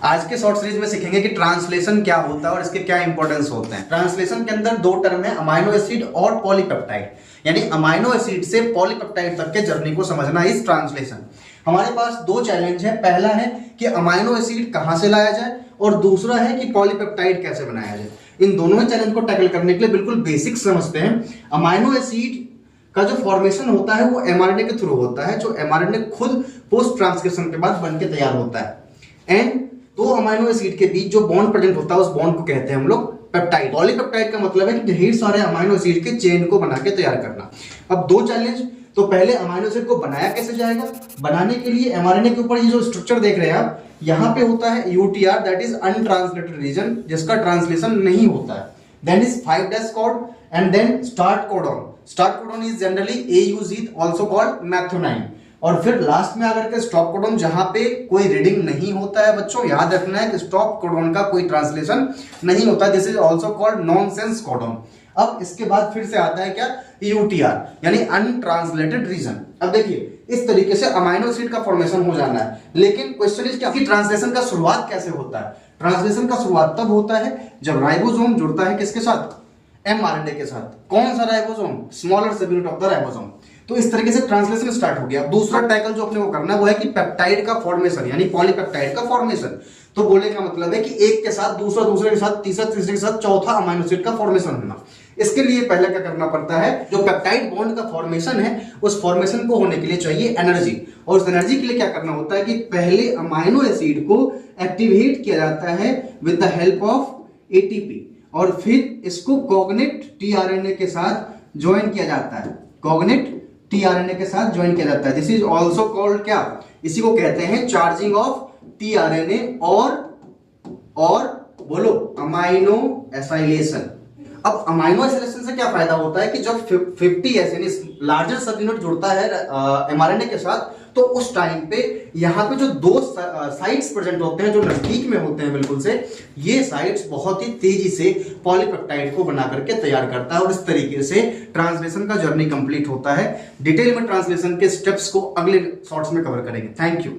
आज के short series में सीखेंगे कि ट्रांसलेशन क्या होता है और इसके क्या इंपॉर्टेंस होते हैं। ट्रांसलेशन के अंदर दो टर्म है, अमाइनो एसिड और पॉलीपेप्टाइड, यानी अमाइनो एसिड से पॉलीपेप्टाइड तक के जर्नी को समझना इस ट्रांसलेशन। हमारे पास दो चैलेंज है, पहला है कि अमाइनो एसिड कहां से लाया जाए और दूसरा है कि पॉलीपेप्टाइड कैसे बनाया जाए। इन दोनों ही चैलेंज को टैकल करने के लिए बिल्कुल बेसिक समझते हैं। अमाइनो एसिड का जो फॉर्मेशन होता है वो एमआरएनए के थ्रू होता है, जो एमआरएनए खुद पोस्ट ट्रांसक्रिप्शन के बाद बनके तैयार होता है। एंड दो अमाइनो एसिड के बीच जो बॉन्ड प्रेजेंट होता है उस बॉन्ड को कहते हैं हम लोग पेप्टाइड। पॉलीपेप्टाइड का मतलब है कि ढेर सारे अमाइनो एसिड के चेन को बना के तैयार करना। अब दो चैलेंज, तो पहले अमाइनो एसिड को बनाया कैसे जाएगा। बनाने के लिए एमआरएनए के ऊपर ये जो स्ट्रक्चर देख रहे हैं आप, यहाँ पे होता है UTR, that is untranslated region, जिसका ट्रांसलेशन नहीं होता है। Then is 5' code and then start codon. Start codon is generally AUG, also called methionine. और फिर लास्ट में आकर के स्टॉप कोडॉन, जहां पे कोई रीडिंग नहीं होता है। बच्चों याद रखना है कि स्टॉप कोडॉन का कोई ट्रांसलेशन नहीं होता है, this is also called nonsense codon. अब इसके बाद फिर से आता है क्या, UTR, यानी अनट्रांसलेटेड रीजन। अब देखिए इस तरीके से अमाइनो एसिड का फॉर्मेशन हो जाना है, लेकिन क्वेश्चन इज क्या कि ट्रांसलेशन का शुरुआत कैसे होता है। ट्रांसलेशन का शुरुआत तब होता है जब राइबोसोम जुड़ता है किसके साथ, mRNA के साथ। कौन सा राइबोसोम, स्मॉलर सब यूनिट ऑफ द राइबोसोम। तो इस तरीके से ट्रांसलेशन स्टार्ट हो गया। दूसरा टैकल जो अपने को करना है वो है कि पेप्टाइड का फॉर्मेशन, यानी पॉलीपेप्टाइड का फॉर्मेशन। तो बोलने का मतलब है कि एक के साथ दूसरा, दूसरे के साथ तीसरा, तीसरे के साथ चौथा अमाइनो एसिड का फॉर्मेशन होना। इसके लिए पहले क्या करना पड़ता है, जो पेप्टाइड बॉन्ड का फॉर्मेशन है उस फॉर्मेशन को होने के लिए चाहिए एनर्जी। और उस एनर्जी के लिए क्या करना होता है कि पहले अमाइनो एसिड को एक्टिवेट किया जाता है with the help of ATP, और फिर इसको कॉग्नेट tRNA के साथ ज्वाइन किया जाता है। कॉग्नेट tRNA के साथ ज्वाइन किया जाता है। दिस इज ऑल्सो कॉल्ड क्या, इसी को कहते हैं चार्जिंग ऑफ tRNA और बोलो अमाइनो एसाइलेशन। अब अमाइनो एसाइलेशन से क्या फायदा होता है कि जब 50S यानी लार्जर सब यूनिट जुड़ता है mRNA के साथ, तो उस टाइम पे यहाँ पे जो दो साइट्स प्रेजेंट होते हैं जो नजदीक में होते हैं बिल्कुल से, ये साइट्स बहुत ही तेजी से पॉलीपेप्टाइड को बना करके तैयार करता है और इस तरीके से ट्रांसलेशन का जर्नी कंप्लीट होता है। डिटेल में ट्रांसलेशन के स्टेप्स को अगले शॉर्ट्स में कवर करेंगे। Thank you.